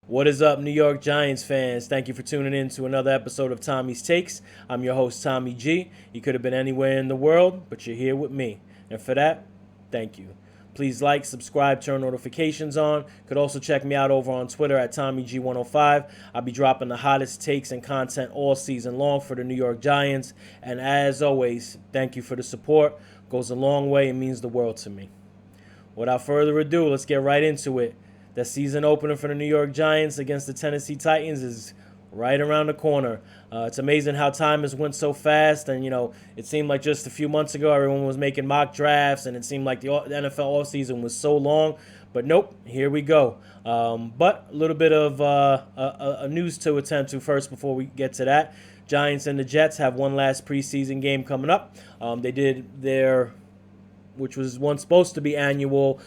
What is up, New York Giants fans? Thank you for tuning in to another episode of Tommy's Takes. I'm your host, Tommy G. You could have been anywhere in the world, but you're here with me. And for that, thank you. Please like, subscribe, turn notifications on. You could also check me out over on Twitter at TommyG105. I'll be dropping the hottest takes and content all season long for the New York Giants. And as always, thank you for the support. Goes a long way and means the world to me. Without further ado, let's get right into it. The season opener for the New York Giants against the Tennessee Titans is right around the corner. It's amazing how time has went so fast, and it seemed like just a few months ago everyone was making mock drafts, and it seemed like the NFL offseason was so long. But nope, here we go. But a little bit of a news to attend to first before we get to that. Giants and the Jets have one last preseason game coming up. They did their which was once supposed to be annual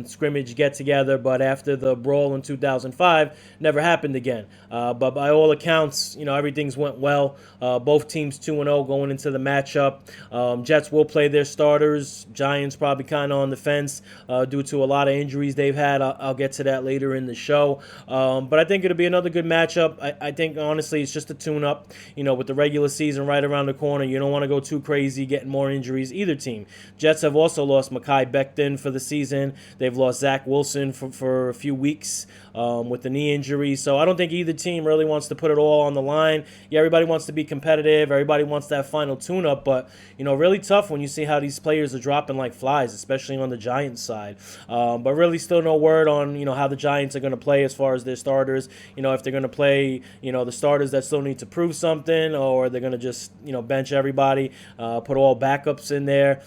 scrimmage get-together, but after the brawl in 2005, never happened again. But by all accounts, everything's went well. Both teams 2-0 going into the matchup. Jets will play their starters. Giants probably kind of on the fence due to a lot of injuries they've had. I'll get to that later in the show. But I think it'll be another good matchup. I think, honestly, it's just a tune-up. With the regular season right around the corner, you don't want to go too crazy, getting more injuries, either team. Jets have also lost Mekhi Becton for the season. They've lost Zach Wilson for a few weeks with the knee injury. So I don't think either team really wants to put it all on the line. Yeah, everybody wants to be competitive. Everybody wants that final tune-up. But, really tough when you see how these players are dropping like flies, especially on the Giants side. But really still no word on, how the Giants are going to play as far as their starters. If they're going to play, the starters that still need to prove something, or they're going to just, bench everybody, put all backups in there.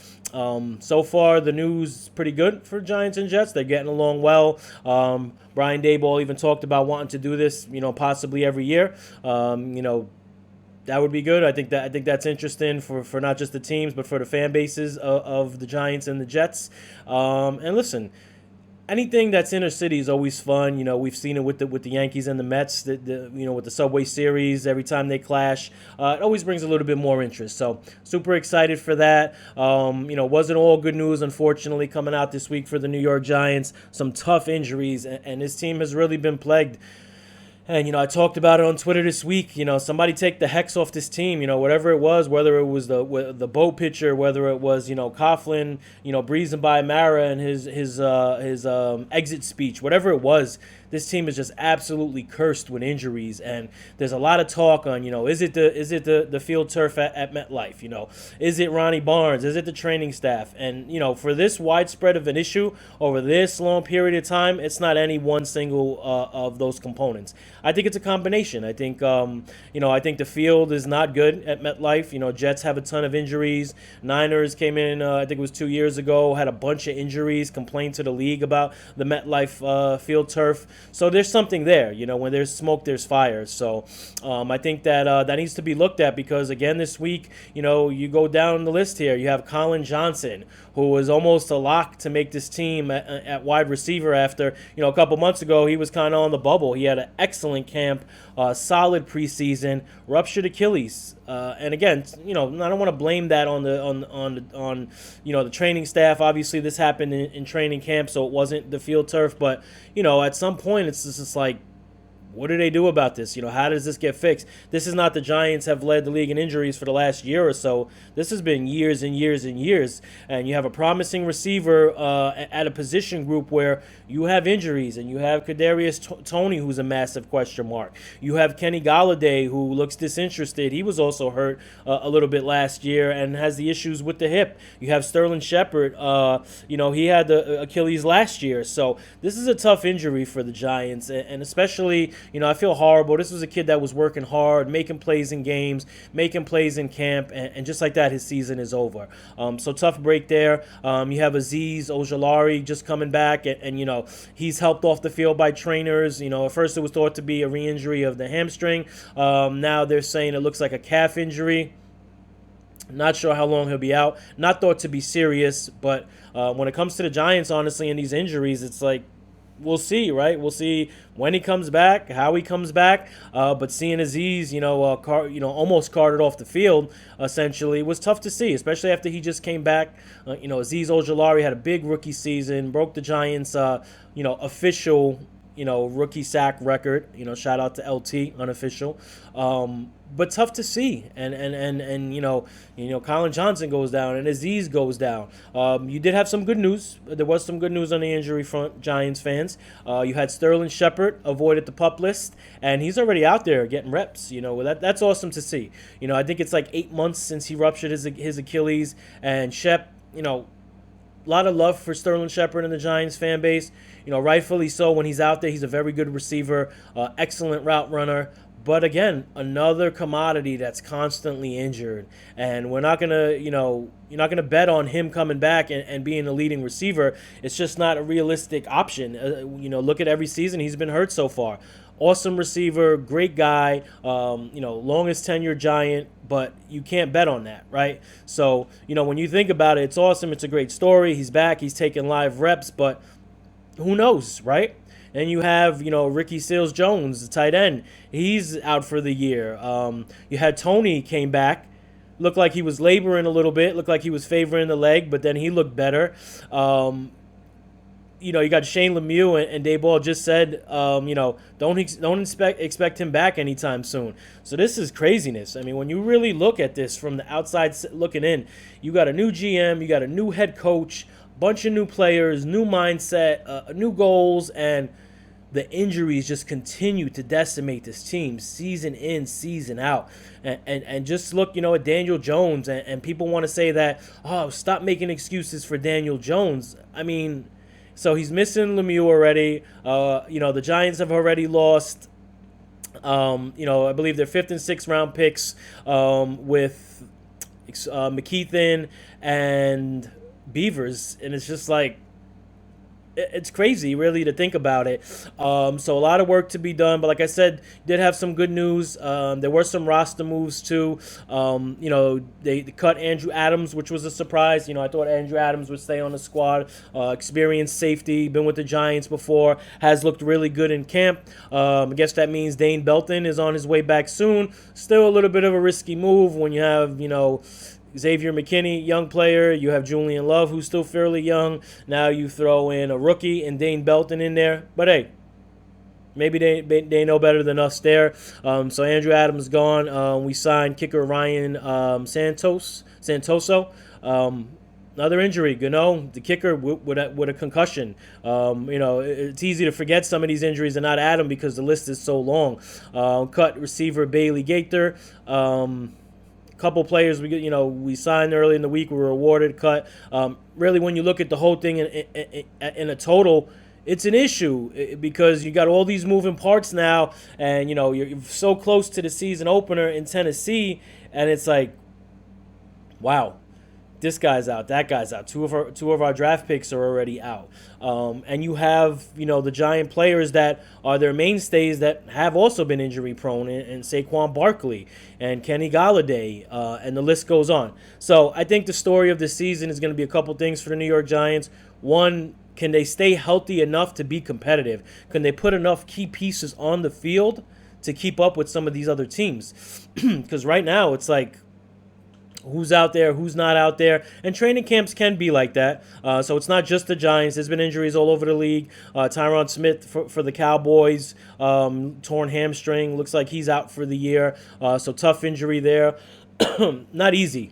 So far, the news is pretty good for Giants and Jets. They're getting along well. Brian Daboll even talked about wanting to do this, possibly every year. That would be good. I think that's interesting for not just the teams, but for the fan bases of the Giants and the Jets. And listen, anything that's inner city is always fun. We've seen it with the Yankees and the Mets. With the Subway Series, every time they clash, it always brings a little bit more interest. So super excited for that. Wasn't all good news, unfortunately, coming out this week for the New York Giants. Some tough injuries, and this team has really been plagued. And, I talked about it on Twitter this week. Somebody take the hex off this team, whatever it was, whether it was the boat pitcher, whether it was, Coughlin, breezing by Mara and his exit speech, whatever it was. This team is just absolutely cursed with injuries, and there's a lot of talk on, is it the field turf at MetLife? Is it Ronnie Barnes? Is it the training staff? And, for this widespread of an issue over this long period of time, it's not any one single of those components. I think it's a combination. I think, I think the field is not good at MetLife. Jets have a ton of injuries. Niners came in, I think it was 2 years ago, had a bunch of injuries, complained to the league about the MetLife field turf. So there's something there. When there's smoke, there's fire. So I think that needs to be looked at because, again, this week, you go down the list here. You have Colin Johnson, who was almost a lock to make this team at wide receiver after, a couple months ago, he was kind of on the bubble. He had an excellent camp, solid preseason, ruptured Achilles. And again, I don't want to blame that on the training staff. Obviously, this happened in training camp, so it wasn't the field turf. But at some point, it's just like, what do they do about this? How does this get fixed? This is not the Giants have led the league in injuries for the last year or so. This has been years and years and years. And you have a promising receiver at a position group where you have injuries, and you have Kadarius Toney, who's a massive question mark. You have Kenny Golladay, who looks disinterested. He was also hurt a little bit last year and has the issues with the hip. You have Sterling Shepard. He had the Achilles last year. So this is a tough injury for the Giants, and especially, I feel horrible. This was a kid that was working hard, making plays in games, making plays in camp, and just like that, his season is over. So tough break there. You have Azeez Ojulari just coming back, and he's helped off the field by trainers. At first it was thought to be a re-injury of the hamstring. Now they're saying it looks like a calf injury. Not sure how long he'll be out. Not thought to be serious, but when it comes to the Giants, honestly, and these injuries, it's like, we'll see, right? We'll see when he comes back, how he comes back. But seeing Azeez, almost carted off the field, essentially, was tough to see, especially after he just came back. Azeez Ojulari had a big rookie season, broke the Giants, official rookie sack record. Shout out to LT, unofficial. But tough to see, and Colin Johnson goes down, and Aziz goes down. You did have some good news. There was some good news on the injury front, Giants fans. You had Sterling Shepard avoided the PUP list, and he's already out there getting reps. That's awesome to see. I think it's like 8 months since he ruptured his Achilles, and Shep, a lot of love for Sterling Shepard and the Giants fan base. Rightfully so. When he's out there, he's a very good receiver, excellent route runner. But again, another commodity that's constantly injured, and we're not gonna, you're not gonna bet on him coming back and being a leading receiver. It's just not a realistic option. Look at every season he's been hurt so far. Awesome receiver, great guy, longest tenured Giant, but you can't bet on that, right? So, when you think about it, it's awesome. It's a great story. He's back. He's taking live reps, but who knows, right? And you have, Ricky Seals-Jones, the tight end. He's out for the year. You had Tony came back. Looked like he was laboring a little bit. Looked like he was favoring the leg, but then he looked better. You got Shane Lemieux and Dayball just said, don't expect him back anytime soon. So this is craziness. I mean, when you really look at this from the outside looking in, you got a new GM, you got a new head coach, bunch of new players, new mindset, new goals, and the injuries just continue to decimate this team season in, season out. And just look, at Daniel Jones, and people want to say that, stop making excuses for Daniel Jones. I mean, so he's missing Lemieux already. The Giants have already lost, I believe their 5th and 6th round picks with McKeithen and Beavers, and it's just like, it's crazy really to think about it. So a lot of work to be done, but like I said, did have some good news. There were some roster moves too. They cut Andrew Adams, which was a surprise. I thought Andrew Adams would stay on the squad. Experienced safety, been with the Giants before, has looked really good in camp. I guess that means Dane Belton is on his way back soon. Still a little bit of a risky move when you have, Xavier McKinney, young player. You have Julian Love, who's still fairly young. Now you throw in a rookie and Dane Belton in there. But hey, maybe they know better than us there. So Andrew Adams gone. We signed kicker Ryan Santoso. Another injury, the kicker with a concussion. It's easy to forget some of these injuries and not add them because the list is so long. Cut receiver Bailey Gaither. Couple players we signed early in the week, we were awarded, cut. Really, when you look at the whole thing in a total, it's an issue because you got all these moving parts now, and you're so close to the season opener in Tennessee, and it's like, wow, this guy's out, that guy's out. Two of our draft picks are already out. And you have, the Giant players that are their mainstays that have also been injury prone, and Saquon Barkley and Kenny Galladay, and the list goes on. So I think the story of the season is going to be a couple things for the New York Giants. One, can they stay healthy enough to be competitive? Can they put enough key pieces on the field to keep up with some of these other teams? Because right now it's like, who's out there, who's not out there. And training camps can be like that. So it's not just the Giants. There's been injuries all over the league. Tyron Smith for the Cowboys, torn hamstring. Looks like he's out for the year. So tough injury there. Not easy.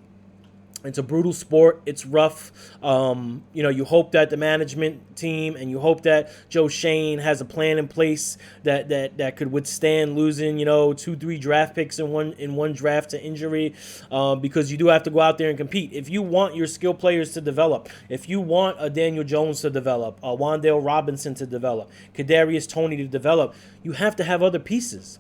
It's a brutal sport. It's rough. You hope that the management team and you hope that Joe Shane has a plan in place that could withstand losing, 2-3 draft picks in one draft to injury, because you do have to go out there and compete. If you want your skill players to develop, if you want a Daniel Jones to develop, a Wan'Dale Robinson to develop, Kadarius Toney to develop, you have to have other pieces.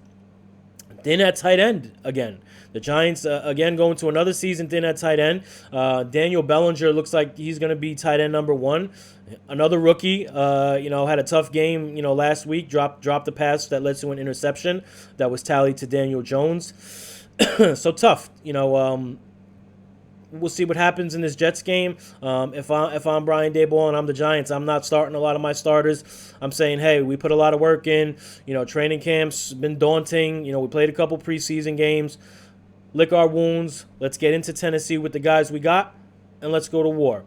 Thin at tight end again. The Giants, again, going to another season thin at tight end. Daniel Bellinger looks like he's going to be tight end number 1. Another rookie, had a tough game, last week. Dropped the pass that led to an interception that was tallied to Daniel Jones. So tough, We'll see what happens in this Jets game. If I'm Brian Daboll and I'm the Giants, I'm not starting a lot of my starters. I'm saying, hey, we put a lot of work in. Training camps been daunting. We played a couple preseason games. Lick our wounds. Let's get into Tennessee with the guys we got, and let's go to war.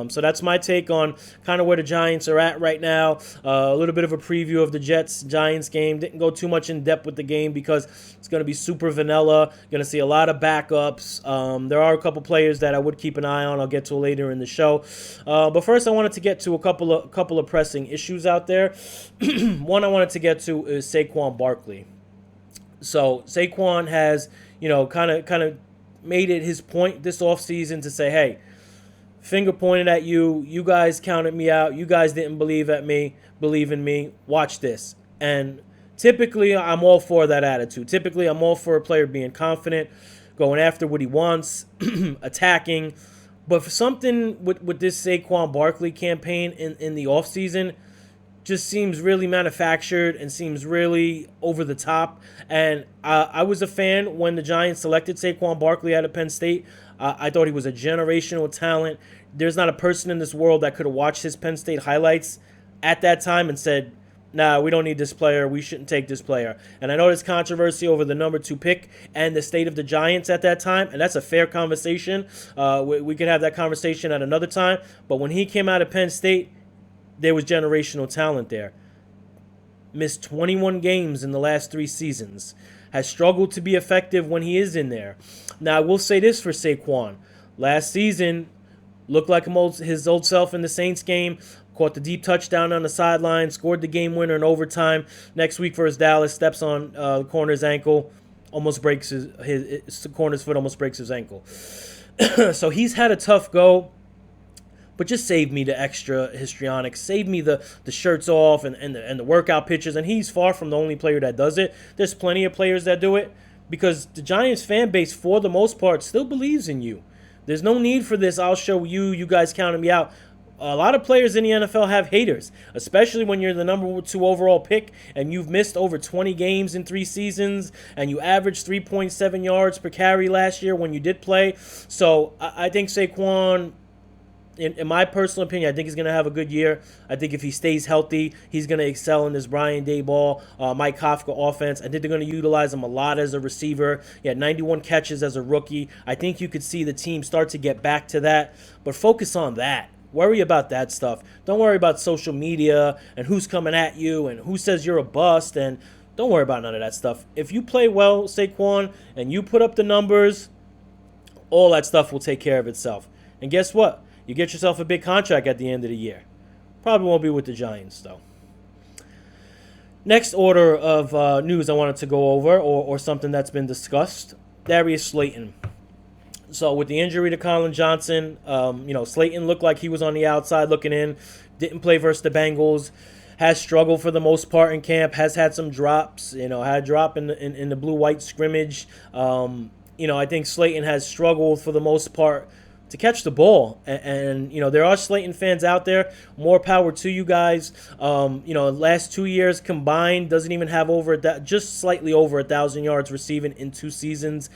So that's my take on kind of where the Giants are at right now. A little bit of a preview of the Jets-Giants game. Didn't go too much in depth with the game because it's going to be super vanilla. Going to see a lot of backups. There are a couple players that I would keep an eye on. I'll get to later in the show. But first, I wanted to get to a couple of pressing issues out there. One I wanted to get to is Saquon Barkley. So Saquon has, kind of made it his point this offseason to say, hey, finger pointed at you. You guys counted me out. You guys didn't believe in me. Watch this. And typically, I'm all for that attitude. Typically, I'm all for a player being confident, going after what he wants, attacking. But for something with this Saquon Barkley campaign in the offseason, just seems really manufactured and seems really over the top. And I was a fan when the Giants selected Saquon Barkley out of Penn State. I thought he was a generational talent. There's not a person in this world that could have watched his Penn State highlights at that time and said, nah, we don't need this player. We shouldn't take this player. And I know there's controversy over the number 2 pick and the state of the Giants at that time, and that's a fair conversation. We could have that conversation at another time. But when he came out of Penn State, there was generational talent there. Missed 21 games in the last 3 seasons. Has struggled to be effective when he is in there. Now, I will say this for Saquon. Last season, looked like his old self in the Saints game. Caught the deep touchdown on the sideline. Scored the game winner in overtime. Next week versus Dallas, steps on the corner's ankle. Almost breaks his corner's foot, almost breaks his ankle. So he's had a tough go. But just save me the extra histrionics. Save me the shirts off and the workout pictures. And he's far from the only player that does it. There's plenty of players that do it because the Giants fan base, for the most part, still believes in you. There's no need for this, I'll show you, you guys counted me out. A lot of players in the NFL have haters, especially when you're the number 2 overall pick and you've missed over 20 games in 3 seasons and you averaged 3.7 yards per carry last year when you did play. So I think Saquon, in my personal opinion, I think he's going to have a good year. I think if he stays healthy, he's going to excel in this Brian Daboll, Mike Kafka offense. I think they're going to utilize him a lot as a receiver. He had 91 catches as a rookie. I think you could see the team start to get back to that. But focus on that. Worry about that stuff. Don't worry about social media and who's coming at you and who says you're a bust. And don't worry about none of that stuff. If you play well, Saquon, and you put up the numbers, all that stuff will take care of itself. And guess what? You get yourself a big contract at the end of the year. Probably won't be with the Giants, though. Next order of news I wanted to go over, or something that's been discussed, Darius Slayton. So with the injury to Colin Johnson, Slayton looked like he was on the outside looking in. Didn't play versus the Bengals. Has struggled for the most part in camp. Has had some drops. Had a drop in the blue-white scrimmage. I think Slayton has struggled for the most part to catch the ball. And there are Slayton fans out there. More power to you guys. Last 2 years combined, doesn't even have just slightly over 1,000 yards receiving in 2 seasons.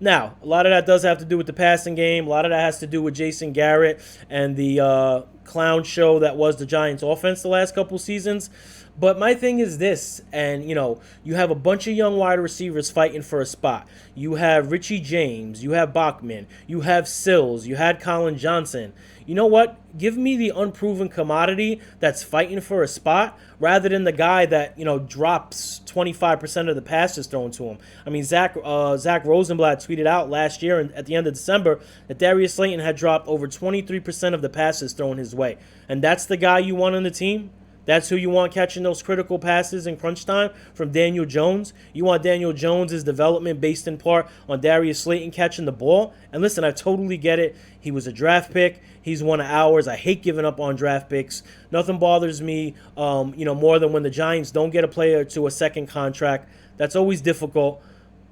Now, a lot of that does have to do with the passing game. A lot of that has to do with Jason Garrett and the clown show that was the Giants' offense the last couple seasons. But my thing is this, and you have a bunch of young wide receivers fighting for a spot. You have Richie James, you have Bachman, you have Sills, you had Colin Johnson. You know what? Give me the unproven commodity that's fighting for a spot rather than the guy that drops 25% of the passes thrown to him. I mean, Zach Rosenblatt tweeted out last year at the end of December that Darius Slayton had dropped over 23% of the passes thrown his way, and that's the guy you want on the team. That's who you want catching those critical passes in crunch time from Daniel Jones. You want Daniel Jones' development based in part on Darius Slayton catching the ball. And listen, I totally get it. He was a draft pick. He's one of ours. I hate giving up on draft picks. Nothing bothers me, more than when the Giants don't get a player to a second contract. That's always difficult.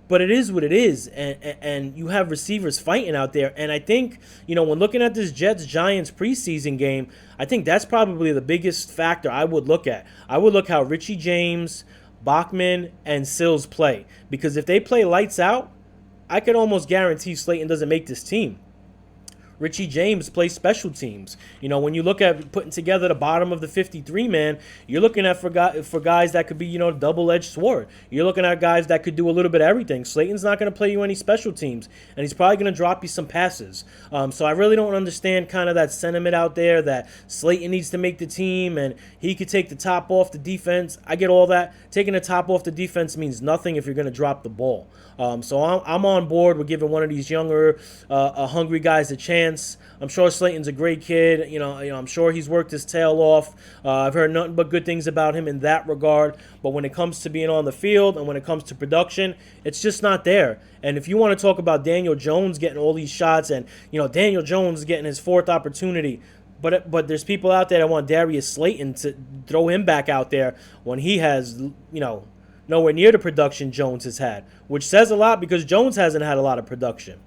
But it is what it is, and you have receivers fighting out there. And I think, when looking at this Jets-Giants preseason game, I think that's probably the biggest factor I would look at. I would look how Richie James, Bachman, and Sills play. Because if they play lights out, I could almost guarantee Slayton doesn't make this team. Richie James plays special teams. When you look at putting together the bottom of the 53 man, you're looking at for guys that could be, double-edged sword. You're looking at guys that could do a little bit of everything. Slayton's not going to play you any special teams, and he's probably going to drop you some passes. So I really don't understand kind of that sentiment out there that Slayton needs to make the team and he could take the top off the defense. I get all that. Taking the top off the defense means nothing if you're going to drop the ball. So I'm on board with giving one of these younger, hungry guys a chance. I'm sure Slayton's a great kid. I'm sure he's worked his tail off. I've heard nothing but good things about him in that regard. But when it comes to being on the field and when it comes to production, it's just not there. And if you want to talk about Daniel Jones getting all these shots and, Daniel Jones getting his fourth opportunity, but there's people out there that want Darius Slayton to throw him back out there when he has, nowhere near the production Jones has had, which says a lot because Jones hasn't had a lot of production.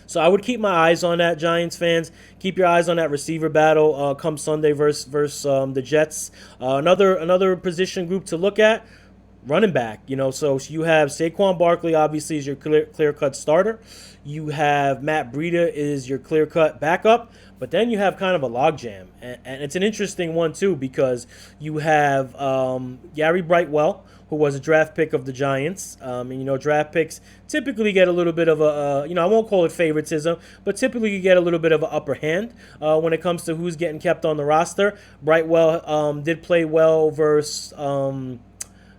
So I would keep my eyes on that, Giants fans. Keep your eyes on that receiver battle come Sunday versus the Jets. Another position group to look at, running back. So you have Saquon Barkley, obviously, is your clear-cut starter. You have Matt Breida is your clear-cut backup. But then you have kind of a logjam. And it's an interesting one, too, because you have Gary Brightwell, who was a draft pick of the Giants. And draft picks typically get a little bit of I won't call it favoritism, but typically you get a little bit of an upper hand when it comes to who's getting kept on the roster. Brightwell did play well versus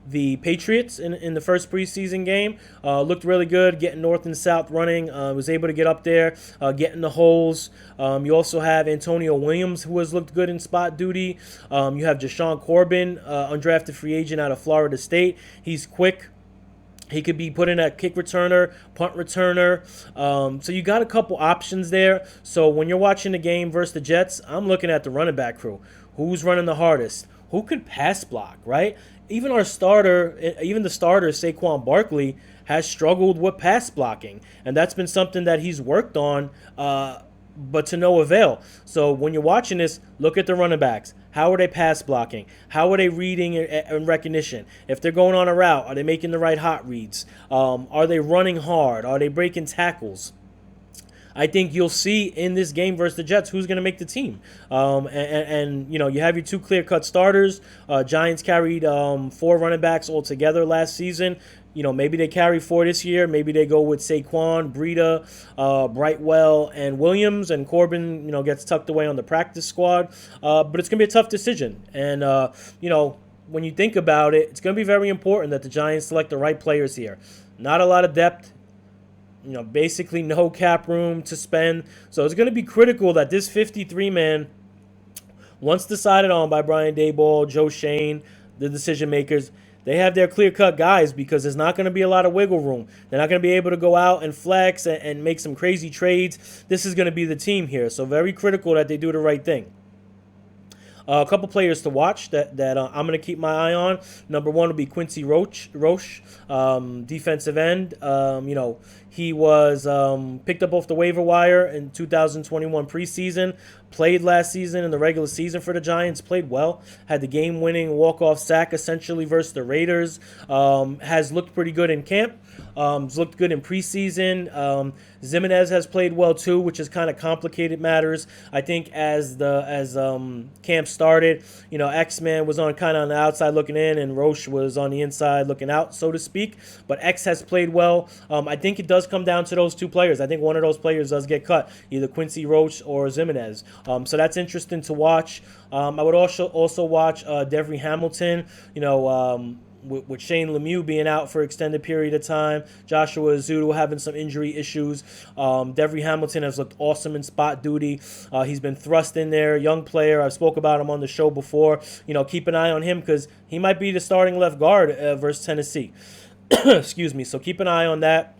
the Patriots in the first preseason game. Looked really good, getting north and south running. Was able to get up there, getting the holes. You also have Antonio Williams, who has looked good in spot duty. You have Jashawn Corbin, undrafted free agent out of Florida State. He's quick. He could be put in at kick returner, punt returner. So you got a couple options there. So when you're watching the game versus the Jets, I'm looking at the running back crew. Who's running the hardest? Who could pass block, right? Even the starter, Saquon Barkley, has struggled with pass blocking. And that's been something that he's worked on, but to no avail. So when you're watching this, look at the running backs. How are they pass blocking? How are they reading and recognition? If they're going on a route, are they making the right hot reads? Are they running hard? Are they breaking tackles? I think you'll see in this game versus the Jets who's going to make the team. And you have your two clear-cut starters. Giants carried 4 running backs altogether last season. Maybe they carry 4 this year. Maybe they go with Saquon, Breida, Brightwell, and Williams, and Corbin, gets tucked away on the practice squad. But it's going to be a tough decision. And, when you think about it, it's going to be very important that the Giants select the right players here. Not a lot of depth. Basically no cap room to spend. So it's going to be critical that this 53-man, once decided on by Brian Daboll, Joe Shane, the decision makers, they have their clear-cut guys because there's not going to be a lot of wiggle room. They're not going to be able to go out and flex and make some crazy trades. This is going to be the team here. So very critical that they do the right thing. A couple players to watch that I'm going to keep my eye on. Number 1 will be Quincy Roche, defensive end. He was picked up off the waiver wire in 2021 preseason. Played last season in the regular season for the Giants. Played well. Had the game-winning walk-off sack essentially versus the Raiders. Has looked pretty good in camp. Looked good in preseason. Jimenez has played well too, which has kind of complicated matters. I think as camp started, X-Man was on the outside looking in, and Roche was on the inside looking out, so to speak. But X has played well. I think it does come down to those 2 players. I think one of those players does get cut, either Quincy Roche or Jimenez. So that's interesting to watch. I would also watch Devery Hamilton. With Shane Lemieux being out for an extended period of time, Joshua Azudu having some injury issues. Devery Hamilton has looked awesome in spot duty. He's been thrust in there, young player. I've spoke about him on the show before. Keep an eye on him because he might be the starting left guard versus Tennessee. Excuse me. So keep an eye on that.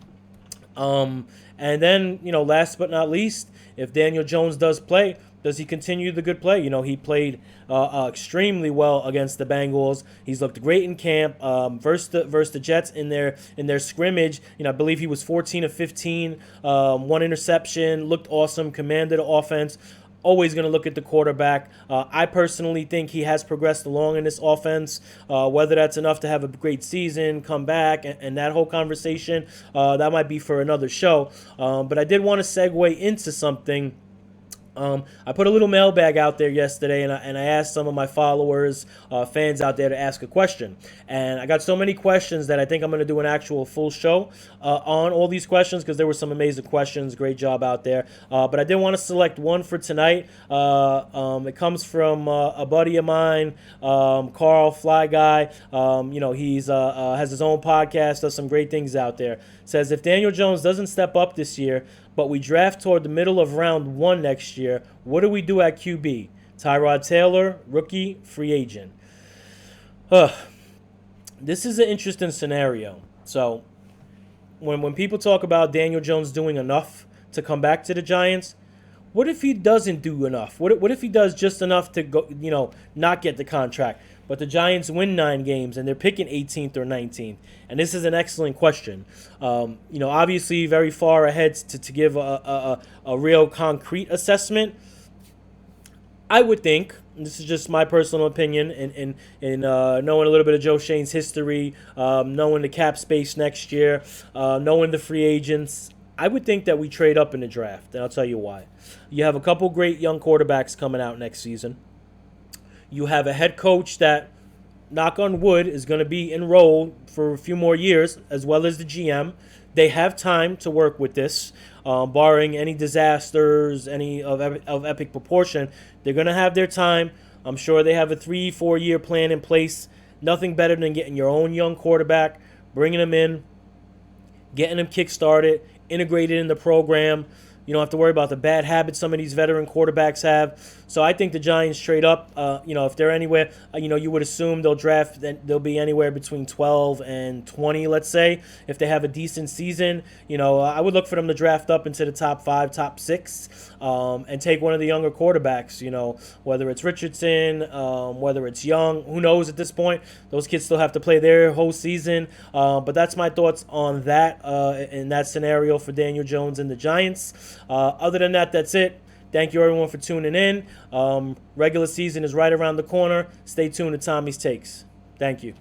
And then, last but not least, if Daniel Jones does play, does he continue the good play? He played extremely well against the Bengals. He's looked great in camp. Versus the Jets in their scrimmage, I believe he was 14 of 15, 1 interception, looked awesome, commanded the offense. always going to look at the quarterback. I personally think he has progressed along in this offense. Whether that's enough to have a great season, come back, and that whole conversation, that might be for another show. But I did want to segue into something. I put a little mailbag out there yesterday, and I asked some of my followers, fans out there, to ask a question. And I got so many questions that I think I'm going to do an actual full show on all these questions, because there were some amazing questions. Great job out there. But I did want to select one for tonight. It comes from a buddy of mine, Carl Fly Guy. He's has his own podcast, does some great things out there. Says, if Daniel Jones doesn't step up this year, but we draft toward the middle of round 1 next year, what do we do at QB? Tyrod Taylor, rookie, free agent. This is an interesting scenario. So when people talk about Daniel Jones doing enough to come back to the Giants, what if he doesn't do enough? What if he does just enough to go, not get the contract, but the Giants win 9 games and they're picking 18th or 19th? And this is an excellent question. Obviously very far ahead to give a real concrete assessment. I would think, and this is just my personal opinion, in knowing a little bit of Joe Shane's history, knowing the cap space next year, knowing the free agents, I would think that we trade up in the draft, and I'll tell you why. You have a couple great young quarterbacks coming out next season. You have a head coach that, knock on wood, is going to be enrolled for a few more years, as well as the GM. They have time to work with this, barring any disasters, any of epic proportion. They're going to have their time. I'm sure they have a 3-4 year plan in place. Nothing better than getting your own young quarterback, bringing him in, getting him kick-started, integrated in the program. You don't have to worry about the bad habits some of these veteran quarterbacks have. So I think the Giants trade up. If they're anywhere, you would assume they'll draft, they'll be anywhere between 12 and 20, let's say. If they have a decent season, I would look for them to draft up into the top 5, top 6, and take one of the younger quarterbacks, whether it's Richardson, whether it's Young, who knows at this point. Those kids still have to play their whole season. But that's my thoughts on that, in that scenario for Daniel Jones and the Giants. Other than that, that's it. Thank you, everyone, for tuning in. Regular season is right around the corner. Stay tuned to Tommy's Takes. Thank you.